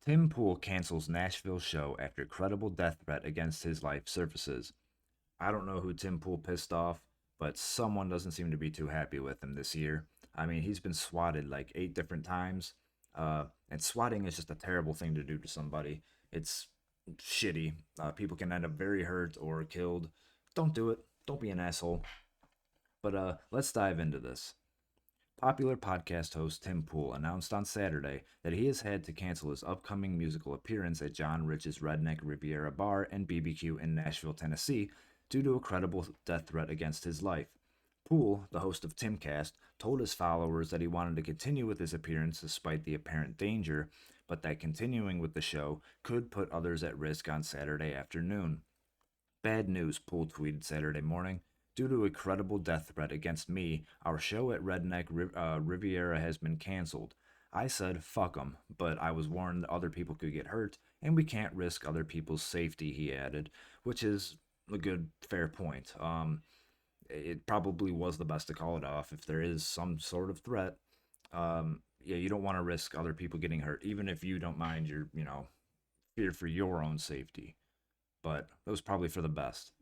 Tim Pool cancels Nashville show after credible death threat against his life surfaces. I don't know who Tim Pool pissed off, but someone doesn't seem to be too happy with him this year. I mean, he's been swatted like 8 different times. And swatting is just a terrible thing to do to somebody. It's shitty. People can end up very hurt or killed. Don't do it. Don't be an asshole. But let's dive into this. Popular podcast host Tim Pool announced on Saturday that he has had to cancel his upcoming musical appearance at John Rich's Redneck Riviera Bar and BBQ in Nashville, Tennessee, due to a credible death threat against his life. Pool, the host of Timcast, told his followers that he wanted to continue with his appearance despite the apparent danger, but that continuing with the show could put others at risk on Saturday afternoon. Bad news, Poole tweeted Saturday morning. Due to a credible death threat against me, our show at Redneck Riviera has been canceled. I said, fuck 'em, but I was warned that other people could get hurt, and we can't risk other people's safety, he added, which is a good, fair point. It probably was the best to call it off if there is some sort of threat. Yeah, you don't want to risk other people getting hurt, even if you don't mind your, fear for your own safety. But it was probably for the best.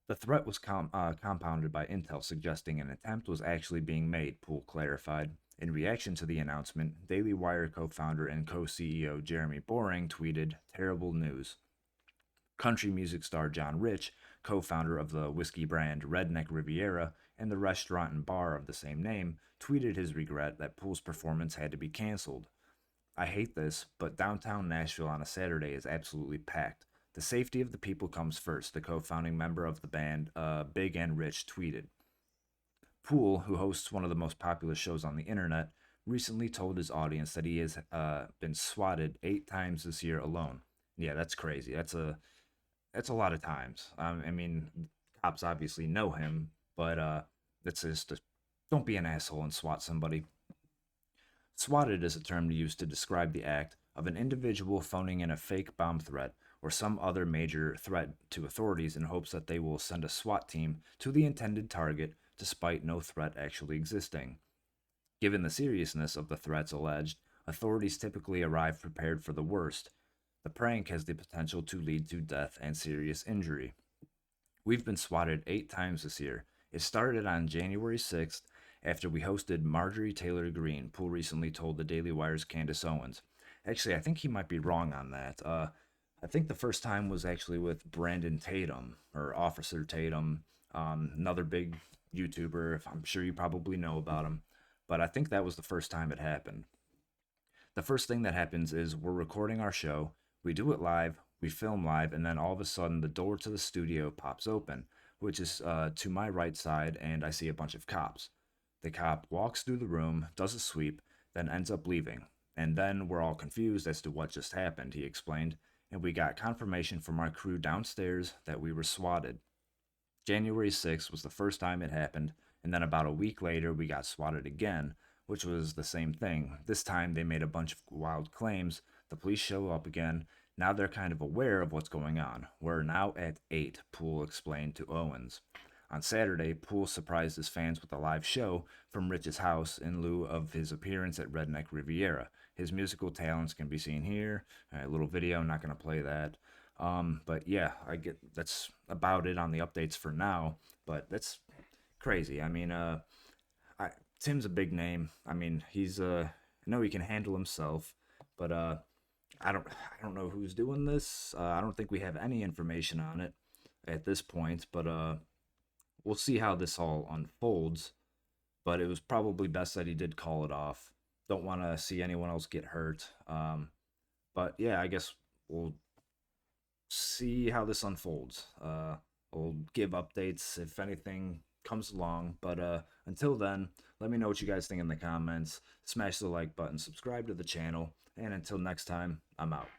The threat was compounded by intel suggesting an attempt was actually being made, Poole clarified. In reaction to the announcement, Daily Wire co founder and co CEO Jeremy Boring tweeted, terrible news. Country music star John Rich, co founder of the whiskey brand Redneck Riviera and the restaurant and bar of the same name, tweeted his regret that Poole's performance had to be canceled. I hate this, but downtown Nashville on a Saturday is absolutely packed. The safety of the people comes first, the co founding member of the band, Big and Rich, tweeted. Poole, who hosts one of the most popular shows on the internet, recently told his audience that he has been swatted 8 times this year alone. Yeah, that's crazy. That's a lot of times. I mean, cops obviously know him, but that's just don't be an asshole and swat somebody. Swatted is a term used to describe the act of an individual phoning in a fake bomb threat or some other major threat to authorities in hopes that they will send a SWAT team to the intended target despite no threat actually existing. Given the seriousness of the threats alleged, authorities typically arrive prepared for the worst. The prank has the potential to lead to death and serious injury. We've been swatted 8 times this year. It started on January 6th after we hosted Marjorie Taylor Greene, Poole recently told the Daily Wire's Candace Owens. Actually, I think he might be wrong on that. I think the first time was actually with Brandon Tatum, or Officer Tatum, another big YouTuber. I'm sure you probably know about him. But I think that was the first time it happened. The first thing that happens is we're recording our show, we do it live, we film live, and then all of a sudden the door to the studio pops open, which is to my right side, and I see a bunch of cops. The cop walks through the room, does a sweep, then ends up leaving. And then we're all confused as to what just happened, he explained, and we got confirmation from our crew downstairs that we were swatted. January 6th was the first time it happened, and then about a week later we got swatted again, which was the same thing. This time they made a bunch of wild claims. The police show up again. Now they're kind of aware of what's going on. We're now at 8, Poole explained to Owens. On Saturday, Poole surprised his fans with a live show from Rich's house in lieu of his appearance at Redneck Riviera. His musical talents can be seen here. A little video, not going to play that. But yeah, I get that's about it on the updates for now. But that's crazy. I mean, I, Tim's a big name. I mean, I know he can handle himself, but I don't know who's doing this. I don't think we have any information on it at this point, but we'll see how this all unfolds. But it was probably best that he did call it off. Don't want to see anyone else get hurt. But yeah, I guess we'll see how this unfolds. We'll give updates if anything comes along. But until then, let me know what you guys think in the comments. Smash the like button, subscribe to the channel, and until next time, I'm out.